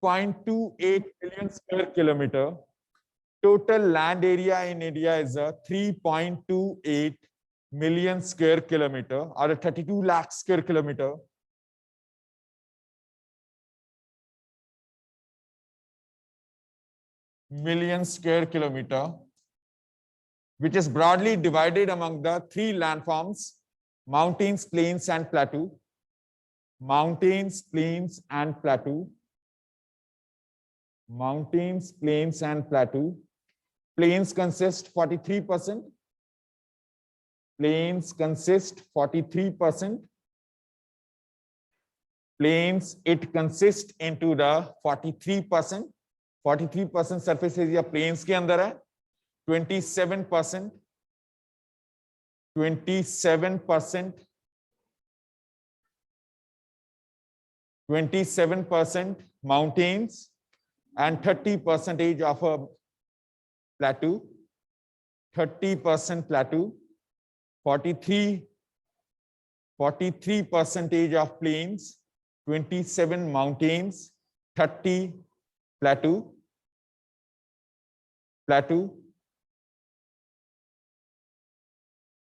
3.28 million square kilometer. Total land area in India is a 3.28 million square kilometer or a 32 lakh square kilometer. Million square kilometer, which is broadly divided among the three landforms: mountains, plains, and plateau. Mountains, plains, and plateau. Mountains, plains, and plateau. Plains consist 43%. Plains consist 43%. Plains, it consists into the 43%. 43% surface area plains के अंदर है. 27%. 27% mountains and 30% of a plateau. 30% plateau. 43% of plains. 27 mountains. 30 plateau.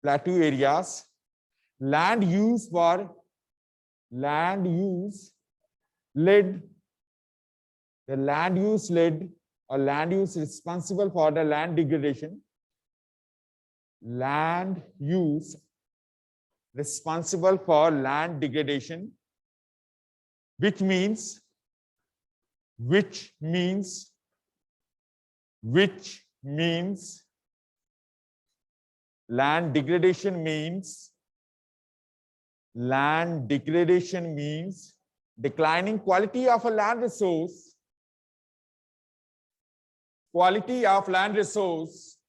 Plateau areas. Land use led. The land use led or land use responsible for the land degradation. Land use responsible for land degradation, which means land degradation means declining quality of a land resource. Quality of land resource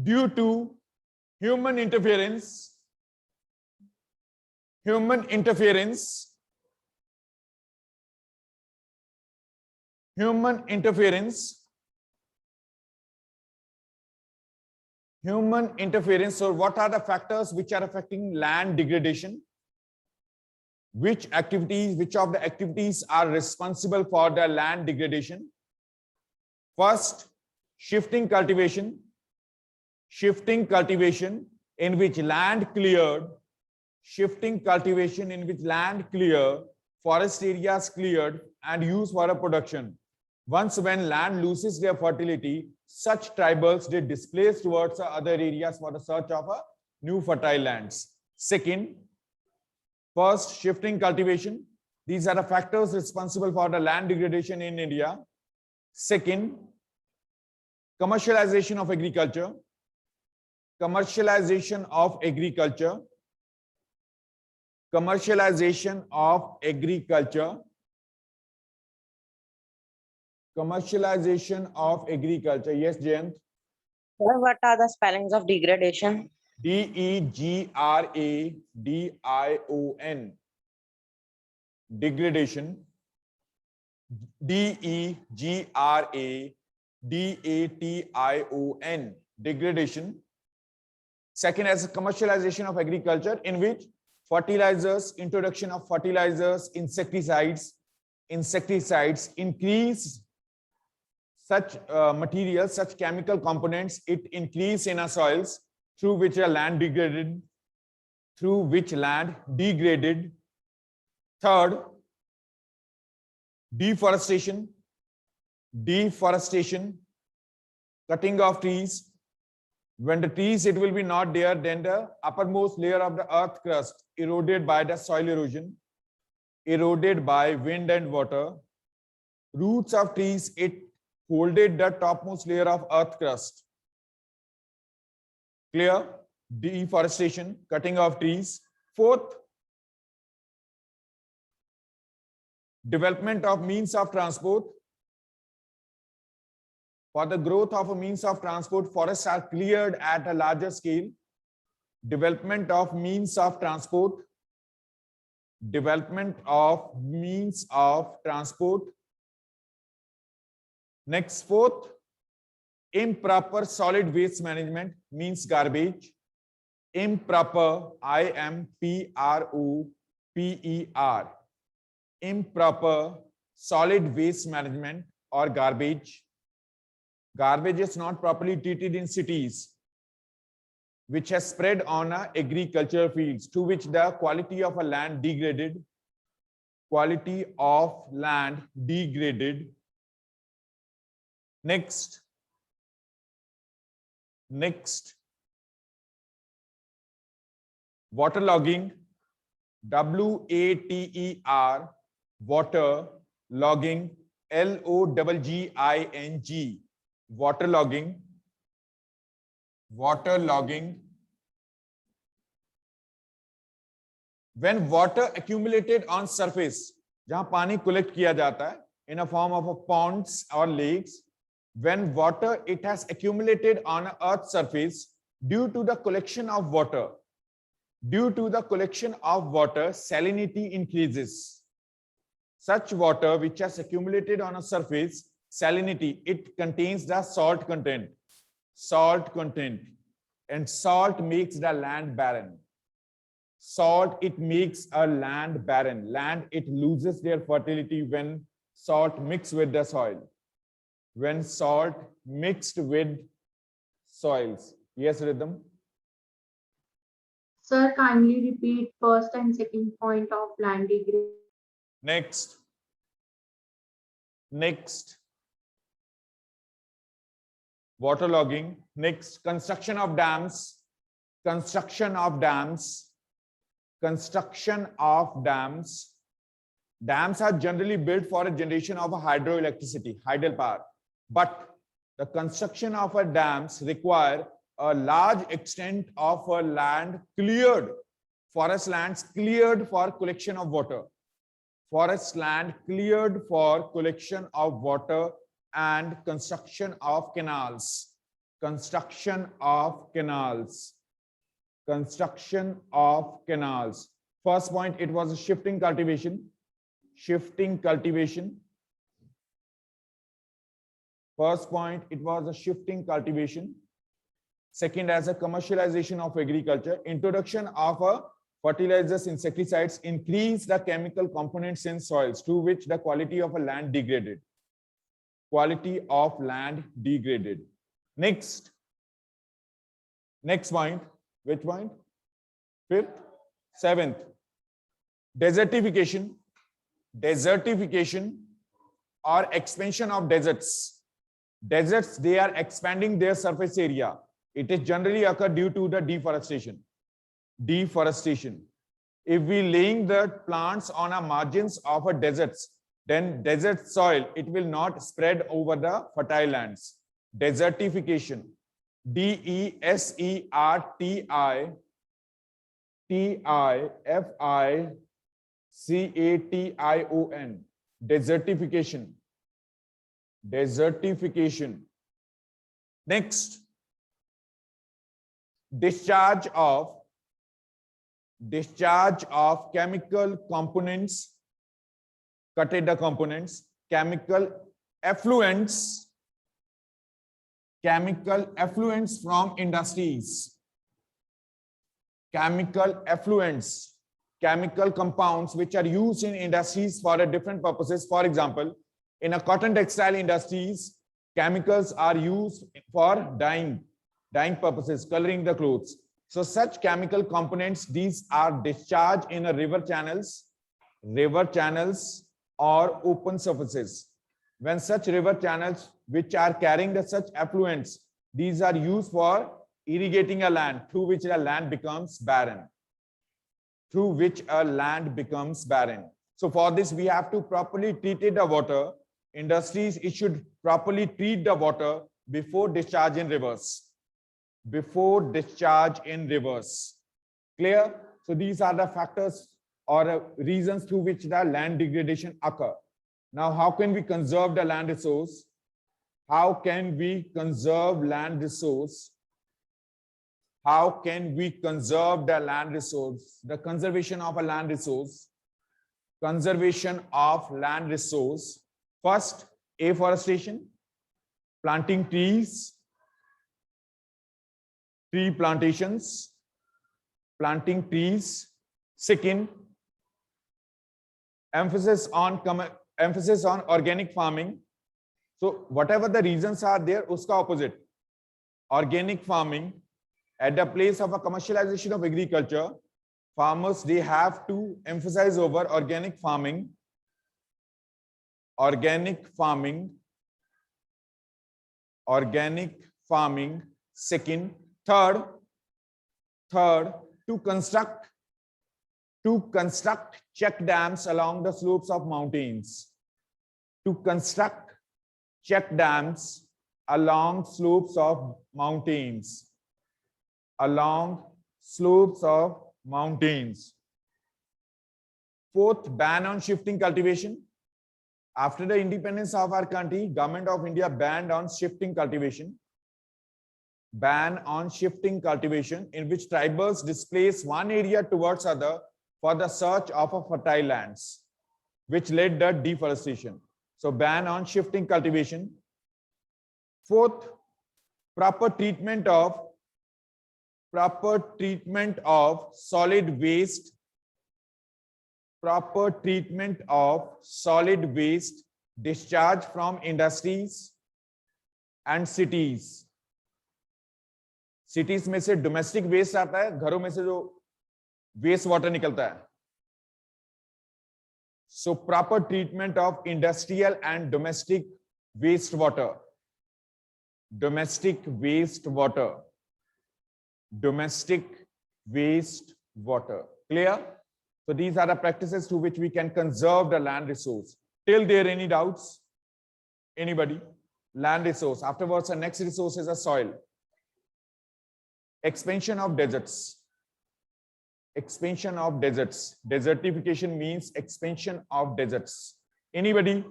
due to human interference or what are the factors which are affecting land degradation? Which of the activities are responsible for the land degradation? First, shifting cultivation in which land cleared, forest areas cleared and used for a production. Once when land loses their fertility, such tribals they displace towards other areas for the search of a new fertile lands. Second, first, shifting cultivation. These are the factors responsible for the land degradation in India. Second, commercialization of agriculture. Commercialization of agriculture. Yes, Jayant. What are the spellings of degradation? D-E-G-R-A-D-I-O-N. Degradation. D-E-G-R-A-D-A-T-I-O-N. Degradation. Second, as a commercialization of agriculture in which introduction of fertilizers, insecticides increase such materials, such chemical components, it increase in our soils through which land degraded. Third, deforestation, cutting of trees. When the trees it will be not there, then the uppermost layer of the earth crust eroded by the soil erosion, eroded by wind and water. Roots of trees it holded the topmost layer of earth crust. Clear? Deforestation, cutting of trees. Fourth, development of means of transport. For the growth of a means of transport, forests are cleared at a larger scale. Development of means of transport. Next, fourth, improper solid waste management means garbage. Improper, IMPROPER, improper solid waste management or garbage. Garbage is not properly treated in cities, which has spread on agricultural fields, to which the quality of a land degraded. Quality of land degraded. Next. Waterlogging, WATER, water logging, LOGGING, waterlogging. When water accumulated on surface, जहां पानी collect किया जाता है in a form of a ponds or lakes, when water it has accumulated on earth's surface due to the collection of water, salinity increases. Such water which has accumulated on a surface, salinity, it contains the salt content, and salt makes the land barren. Salt, it makes a land barren. Land, it loses their fertility when salt mixed with the soil. When salt mixed with soils. Yes, Rhythm? Sir, kindly repeat first and second point of land degradation. Next. Waterlogging. Next, construction of dams. Dams are generally built for a generation of hydroelectricity, tidal power. But the construction of a dams require a large extent of a land cleared, forest lands cleared for collection of water. Forest land cleared for collection of water and construction of canals. First point, it was a shifting cultivation. First point, it was a shifting cultivation. Second, as a commercialization of agriculture, introduction of fertilizers, insecticides increase the chemical components in soils, to which the quality of a land degraded. Next point, which point? Fifth, seventh. Desertification or expansion of deserts. Deserts, they are expanding their surface area. It is generally occur due to the deforestation. If we laying the plants on a margins of a deserts, then desert soil, it will not spread over the fertile lands. Desertification. DESERTIFICATION. Desertification. Next, discharge of chemical components, chemical effluents from industries. Chemical compounds which are used in industries for different purposes. For example, in a cotton textile industries, chemicals are used for dyeing purposes, coloring the clothes. So such chemical components, these are discharged in a river channels or open surfaces. When such river channels which are carrying such effluents, these are used for irrigating a land, through which a land becomes barren. So for this, we have to properly treat the water. Industries, it should properly treat the water before discharge in rivers. Clear? So these are the factors or reasons through which the land degradation occur. Now, how can we conserve the land resource? How can we conserve land resource? The conservation of a land resource. First, afforestation, planting trees, tree plantations. planting trees. Second, emphasis on organic farming. So whatever the reasons are there, uska opposite. Organic farming. At the place of a commercialization of agriculture, farmers, they have to emphasize over organic farming. Organic farming. Organic farming. Second. Third, to construct check dams along the slopes of mountains. To construct check dams along slopes of mountains. Along slopes of mountains. Fourth, ban on shifting cultivation. After the independence of our country, Government of India banned on shifting cultivation. Ban on shifting cultivation, in which tribals displace one area towards other for the search of a fertile lands, which led to deforestation. So ban on shifting cultivation. Fourth, proper treatment of solid waste. Proper treatment of solid waste discharge from industries and cities. Cities में से domestic waste आता है, घरों में से जो waste water निकलता है. So proper treatment of industrial and domestic waste water. Domestic waste water. Domestic waste water. Clear? So these are the practices through which we can conserve the land resource. Till there any doubts? Anybody? Land resource. Afterwards, the next resource is a soil. Expansion of deserts. Expansion of deserts. Desertification means expansion of deserts. Anybody?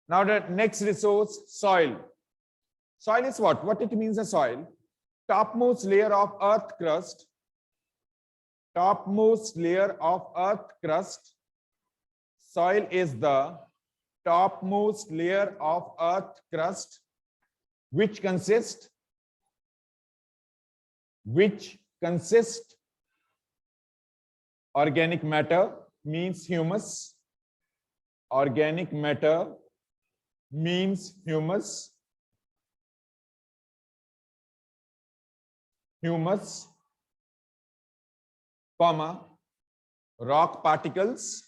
Now the next resource, soil. Soil is what? What it means a soil? Topmost layer of earth crust. Topmost layer of earth crust. Soil is the topmost layer of earth crust, which consists organic matter, means humus. Organic matter means humus. Humus, comma, rock particles,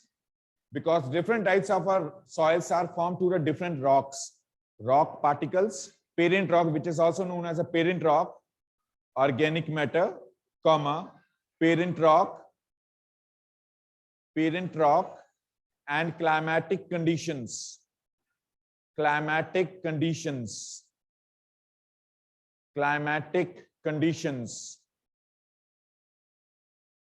because different types of our soils are formed to the different rocks. Rock particles, parent rock, which is also known as a parent rock, organic matter, comma, parent rock, and climatic conditions. Climatic conditions. Climatic conditions.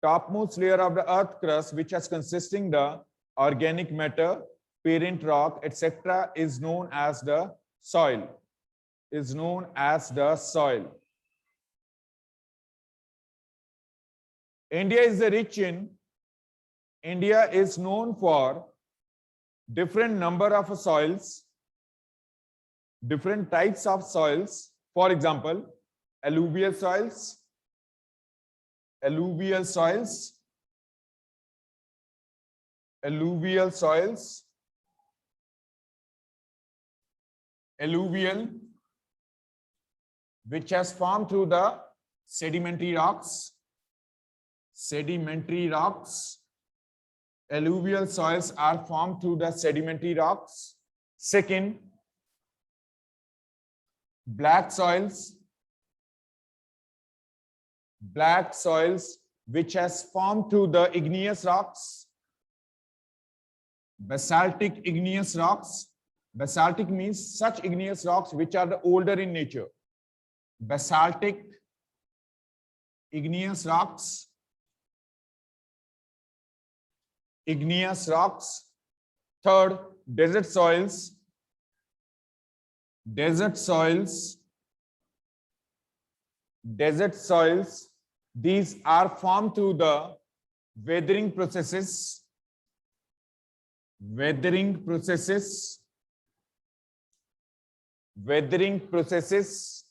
Topmost layer of the earth crust, which is consisting the organic matter, parent rock, etc., is known as the soil. Is known as the soil. India is rich in. India is known for different number of soils, different types of soils. For example, alluvial soils, alluvial soils, alluvial soils, alluvial, which has formed through the sedimentary rocks. Sedimentary rocks. Alluvial soils are formed through the sedimentary rocks. Second, black soils. Black soils, which has formed through the igneous rocks. Basaltic igneous rocks. Basaltic means such igneous rocks which are the older in nature. Basaltic igneous rocks. Igneous rocks. Third, desert soils. Desert soils. Desert soils. These are formed through the weathering processes. Weathering processes. Weathering processes.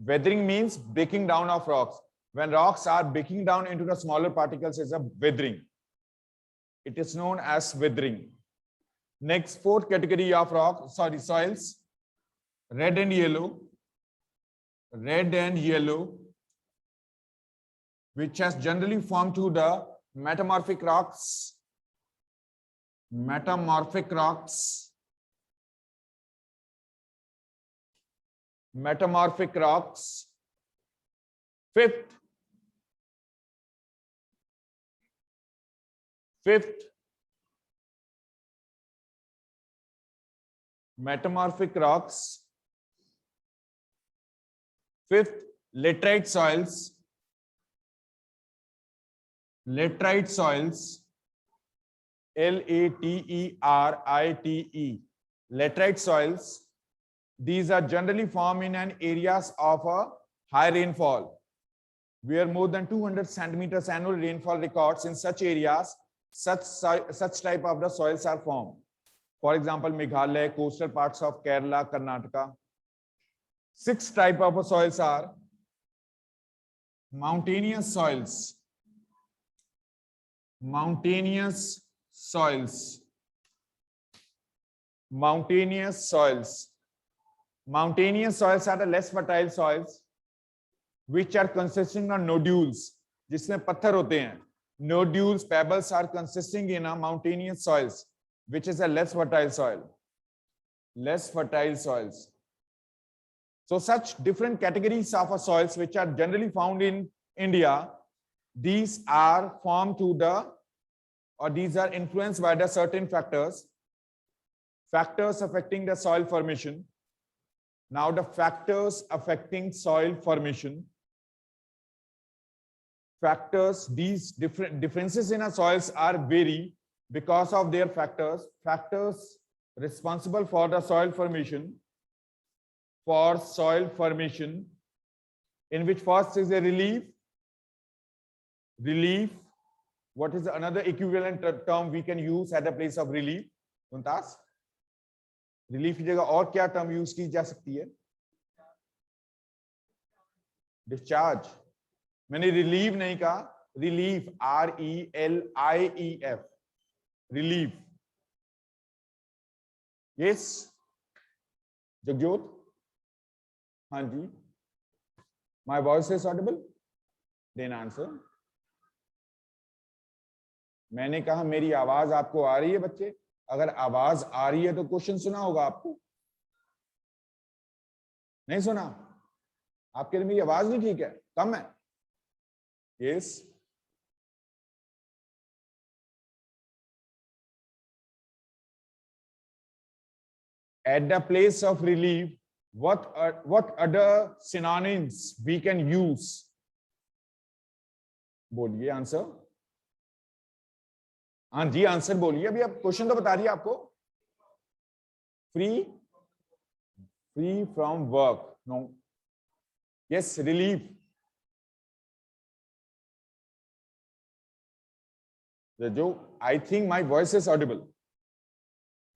Weathering means breaking down of rocks. when rocks are breaking down into the smaller particles is a weathering. It is known as weathering. Next, fourth category of soils, red and yellow, which has generally formed through the metamorphic rocks. Metamorphic rocks. Fifth, metamorphic rocks. Fifth, laterite soils. Laterite soils. Laterite. Laterite soils. These are generally formed in an areas of a high rainfall, where more than 200 centimeters annual rainfall records. In such areas, such type of the soils are formed. For example, Meghalaya, coastal parts of Kerala, Karnataka. Sixth type of soils are mountainous soils. Mountainous soils. Mountainous soils. Mountainous soils are the less fertile soils, which are consisting of nodules, जिसमें पत्थर होते हैं. Nodules, pebbles are consisting in a mountainous soils, which is a less fertile soil. Less fertile soils. So such different categories of soils which are generally found in India, these are formed through these are influenced by the certain factors affecting the soil formation. Now the factors affecting soil formation, these differences in our soils are vary because of their factors responsible for the soil formation, in which first is a relief. What is another equivalent term we can use at the place of relief? Mumtaz? Relief की जगह और क्या term use की जा सकती है? Discharge. मैंने relieve नहीं कहा, relief, RELIEF. Relief. Yes. Jagjot? हाँ जी. My voice is audible? Then answer. मैंने कहा मेरी आवाज आपको आ रही है बच्चे? अगर आवाज आ रही है तो क्वेश्चन सुना होगा आपको. नहीं सुना? आपके लिए मेरी आवाज नहीं ठीक है, कम है. Yes. At the place of relief, what other synonyms we can use? बोलिए आंसर. हाँ जी आंसर बोलिए. अभी आप क्वेश्चन तो बता रही है आपको. Free from work. No. Yes. Relief. जो I think my voice is audible.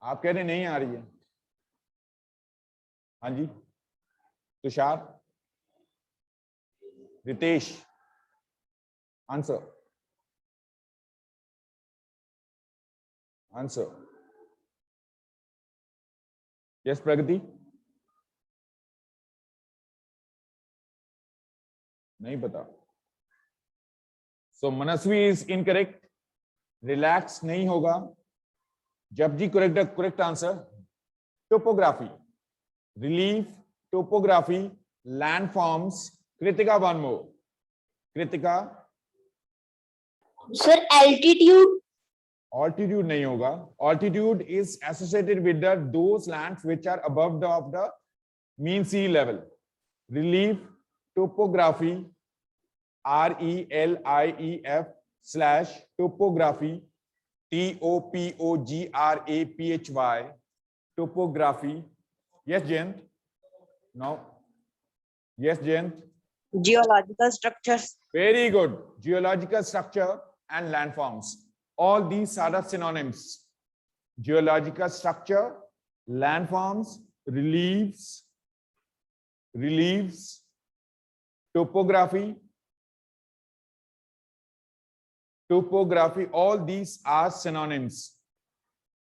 आप कह रहे नहीं आ रही है. हाँ जी. Tushar. Ritesh. Answer. Answer. Yes, Pragati? नहीं पता. So Manasvi is incorrect. Relax नहीं होगा. Japji correct answer. Topography. Relief, topography, landforms. Kritika, one more. Kritika. Sir, altitude. Altitude नहीं होगा. Altitude is associated with those lands which are above the mean sea level. Relief, topography, RELIEF / topography, TOPOGRAPHY, topography. Yes, Jayant. No. Yes, Jayant. Geological structures. Very good. Geological structure and landforms. All these are the synonyms. Geological structure, landforms, reliefs, topography, topography, all these are synonyms.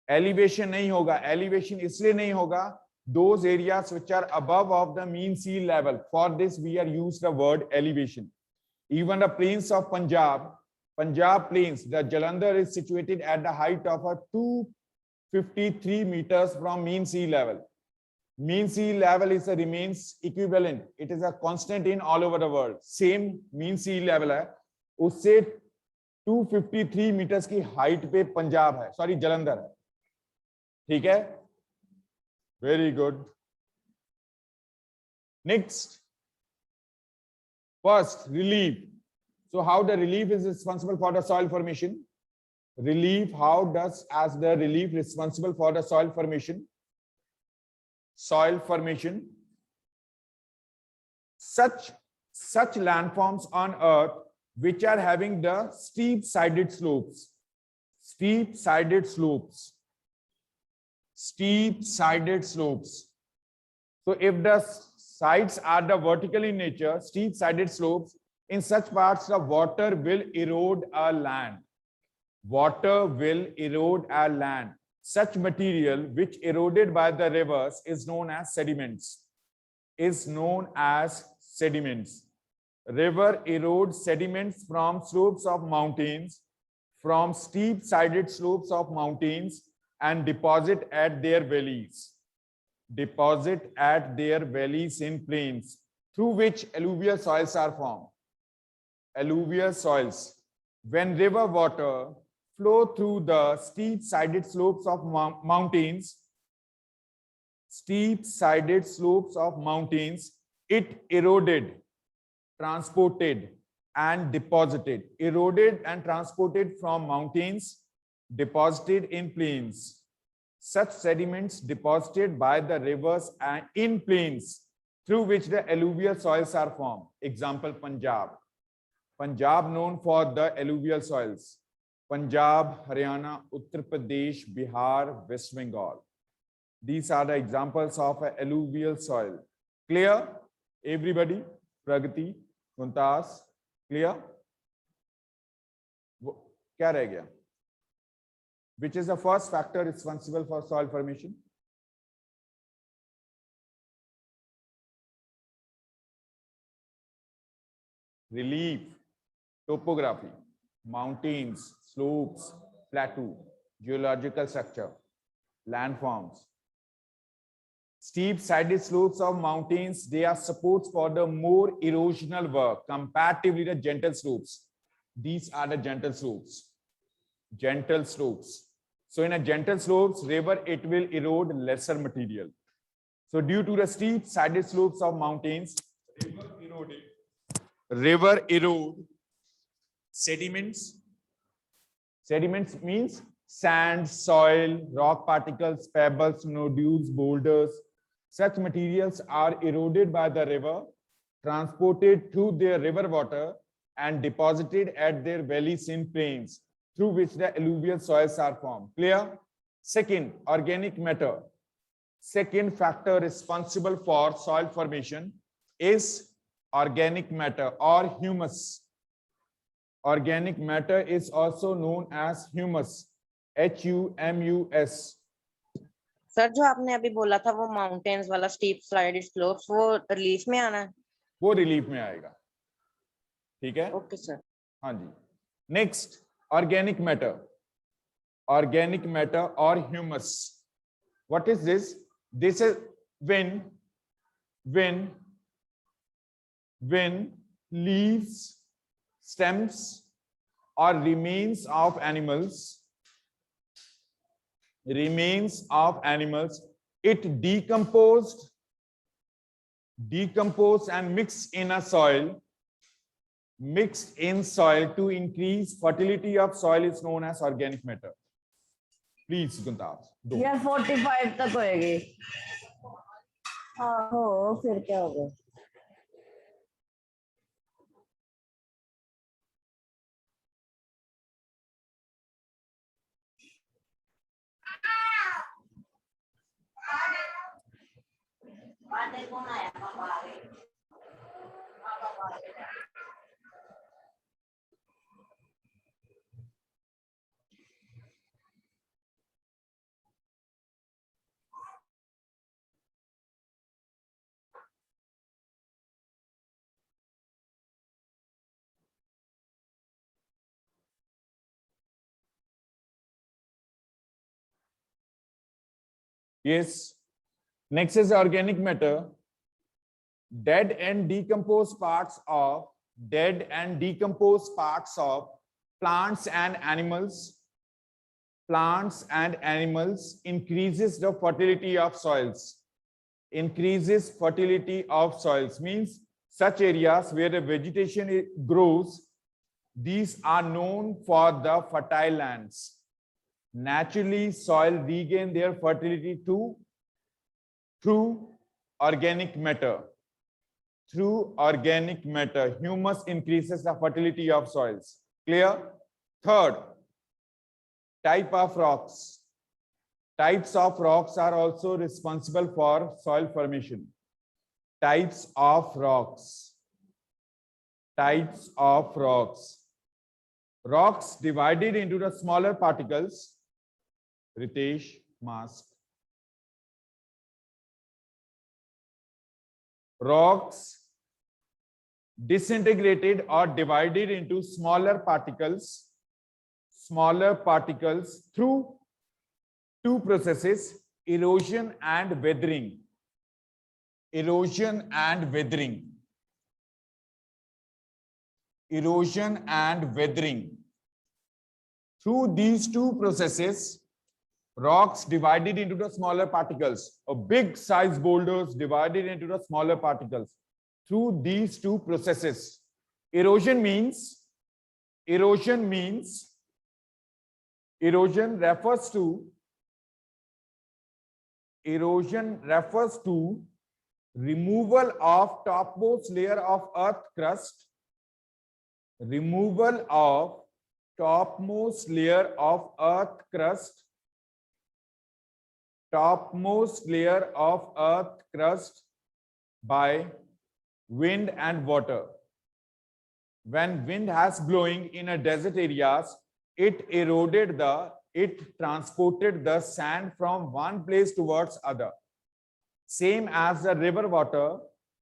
Elevation नहीं होगा, elevation इसलिए नहीं होगा, those areas which are above of the mean sea level. For this we are used the word elevation. Even the plains of Punjab plains, the Jalandhar is situated at the height of a 253 meters from mean sea level. Mean sea level is a remains equivalent. It is a constant in all over the world. Same mean sea level है, उससे 253 meters की height पे पंजाब है, sorry Jalandhar है, ठीक है? Very good. Next, first relief. So how the relief is responsible for the soil formation? Relief, how does as the relief responsible for the soil formation? Soil formation. Such landforms on earth which are having the steep sided slopes. Steep sided slopes. Steep sided slopes. So if the sides are the vertical in nature, steep sided slopes, in such parts the water will erode a land. Water will erode a land. Such material which eroded by the rivers is known as sediments. Is known as sediments. River erodes sediments from slopes of mountains, from steep sided slopes of mountains, and deposit at their valleys. Deposit at their valleys in plains through which alluvial soils are formed. Alluvial soils. When river water flow through the steep sided slopes of mountains, it eroded, transported, and deposited. Eroded and transported from mountains, deposited in plains. Such sediments deposited by the rivers and in plains through which the alluvial soils are formed. Example, Punjab. Punjab known for the alluvial soils. Punjab, Haryana, Uttar Pradesh, Bihar, West Bengal. These are the examples of an alluvial soil. Clear? Everybody? Pragati, Muntas, clear? क्या रह गया? Which is the first factor responsible for soil formation? Relief, topography, mountains, slopes, plateau, geological structure, landforms. Steep sided slopes of mountains, they are supports for the more erosional work comparatively the gentle slopes. These are the gentle slopes. Gentle slopes. So in a gentle slopes, river, it will erode lesser material. So due to the steep sided slopes of mountains, river erode sediments. Sediments means sand, soil, rock particles, pebbles, nodules, boulders. Such materials are eroded by the river, transported through their river water, and deposited at their valleys in plains, through which the alluvial soils are formed. Clear? Second, organic matter. Second factor responsible for soil formation is organic matter or humus. Organic matter is also known as humus. Humus. Sir जो आपने अभी बोला था वो mountains वाला steep slided slopes, वो relief में आना है? वो रिलीफ में आएगा, ठीक है? Okay sir. हाँ जी. Next, organic matter. Organic matter or humus. What is this? This is when leaves, stems, or remains of animals, it decomposed and mixed in soil to increase fertility of soil is known as organic matter. Please, Guntas. यार 45 तक होएगी. हाँ हो, फिर क्या होगा? Yes. Next is organic matter. Dead and decomposed parts of plants and animals increases the fertility of soils. Increases fertility of soils means such areas where the vegetation grows, these are known for the fertile lands. Naturally, soil regain their fertility through organic matter. Through organic matter, humus increases the fertility of soils. Clear? Third, type of rocks. Types of rocks are also responsible for soil formation. Types of rocks. Types of rocks. Rocks divided into the smaller particles. Ritesh, mask. Rocks disintegrated or divided into smaller particles through two processes, erosion and weathering. Erosion and weathering. Erosion and weathering. Through these two processes, rocks divided into the smaller particles, or big size boulders divided into the smaller particles. Through these two processes, erosion refers to removal of topmost layer of earth crust. Removal of topmost layer of earth crust. Topmost layer of earth crust by wind and water. When wind has blowing in a desert areas, it transported the sand from one place towards other. Same as the river water,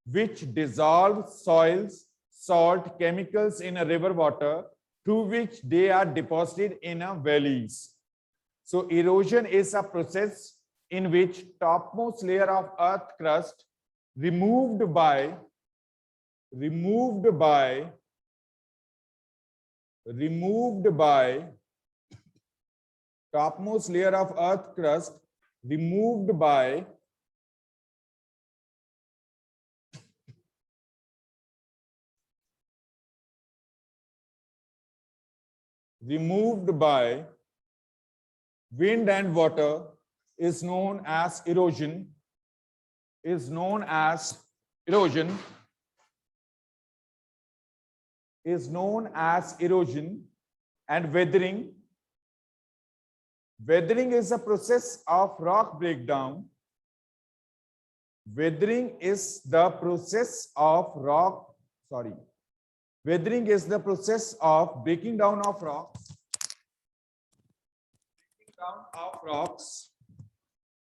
which dissolves soils, salt, chemicals in a river water, through which they are deposited in a valleys. So erosion is a process in which topmost layer of earth crust removed by topmost layer of earth crust removed by wind and water is known as erosion. And weathering. Weathering is a process of rock breakdown. Weathering is the process of breaking down of rocks.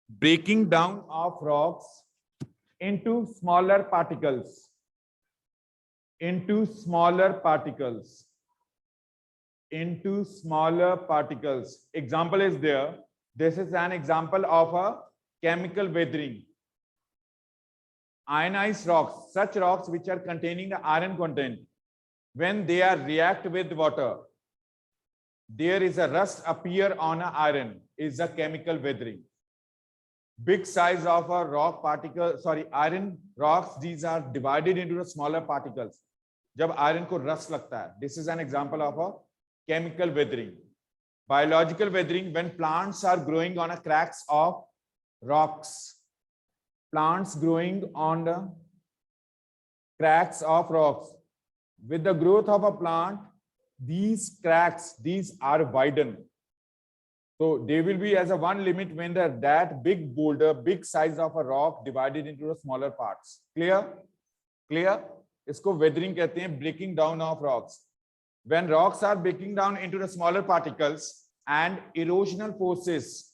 Breaking down of rocks into smaller particles. Into smaller particles. Example is there. This is an example of a chemical weathering. Ionized rocks, such rocks which are containing the iron content, when they are react with water, there is a rust appear on an iron, is a chemical weathering. Big size of a rock particle, iron rocks, these are divided into the smaller particles. जब iron को rust लगता है, this is an example of a chemical weathering. Biological weathering, when plants are growing on a cracks of rocks. Plants growing on the cracks of rocks. With the growth of a plant, these cracks, these are widened. So they will be as a one limit when that big boulder, big size of a rock divided into the smaller parts. Clear? Clear? इसको weathering कहते हैं, breaking down of rocks. When rocks are breaking down into the smaller particles and erosional forces,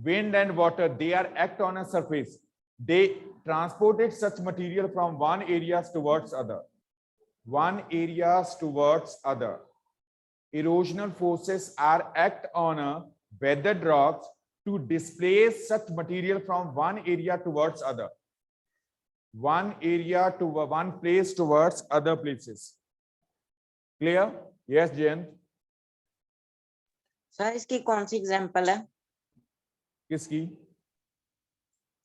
wind and water, they are act on a surface. They transported such material from one areas towards other. Erosional forces are act on a weathered rocks to displace such material from one area towards other. One area to one place towards other places. Clear? Yes, Jayant. Sir इसकी कौन सी example है? किसकी?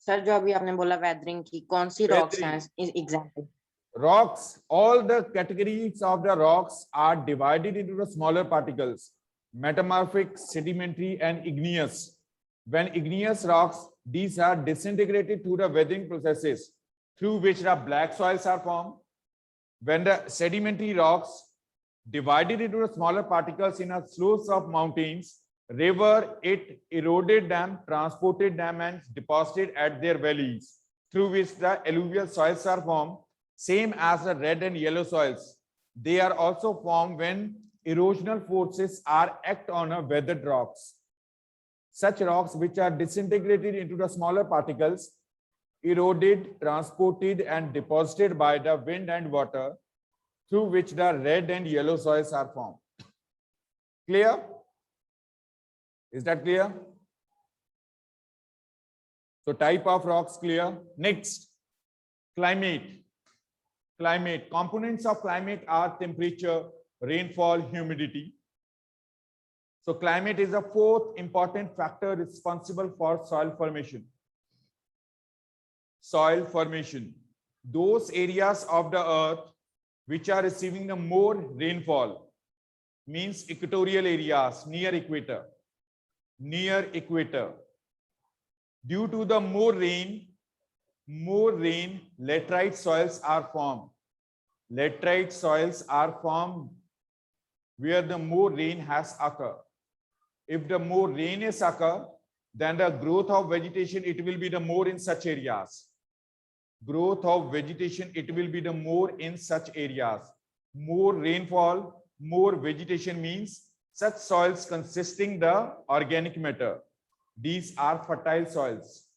Sir जो अभी आपने बोला weathering की, कौन सी रॉक्स हैं example? Rocks, all the categories of the rocks are divided into the smaller particles: metamorphic, sedimentary, and igneous. When igneous rocks, these are disintegrated through the weathering processes through which the black soils are formed. When the sedimentary rocks, divided into the smaller particles in a slopes of mountains, river, it eroded them, transported them, and deposited at their valleys, through which the alluvial soils are formed. Same as the red and yellow soils, they are also formed when erosional forces are act on a weathered rocks. Such rocks which are disintegrated into the smaller particles, eroded, transported, and deposited by the wind and water, through which the red and yellow soils are formed. Clear? Is that clear? So type of rocks clear. Next, climate. Climate. Components of climate are temperature, rainfall, humidity. So climate is the fourth important factor responsible for soil formation. Soil formation. Those areas of the earth which are receiving the more rainfall, means equatorial areas near equator. Near equator. Due to the more rain, laterite soils are formed. Laterite soils are formed where the more rain has occurred. If the more rain is occur, then the growth of vegetation, it will be the more in such areas. Growth of vegetation, it will be the more in such areas. More rainfall, more vegetation means such soils consisting the organic matter. These are fertile soils.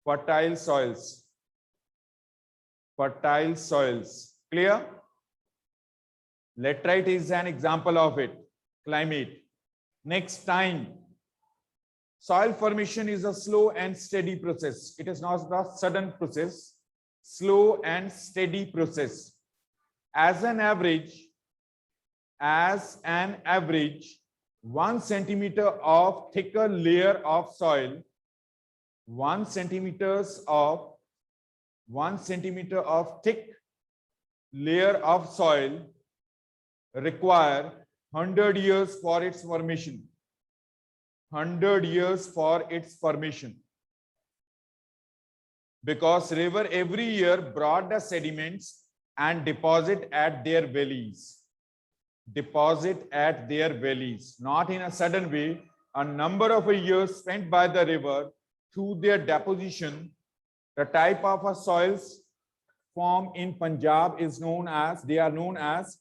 Fertile soils. Fertile soils. Clear? Laterite is an example of it. Climate. Next, time. Soil formation is a slow and steady process. It is not a sudden process. Slow and steady process. As an average, 1 centimeter of thicker layer of soil, 1 centimeter of thick layer of soil require 100 years for its formation. 100 years for its formation. Because river every year brought the sediments and deposit at their valleys. Deposit at their valleys. Not in a sudden way. A number of years spent by the river through their deposition. The type of soils formed in Punjab is known as, they are known as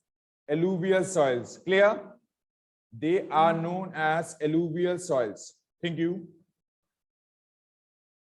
alluvial soils. Clear? They are known as alluvial soils. Thank you.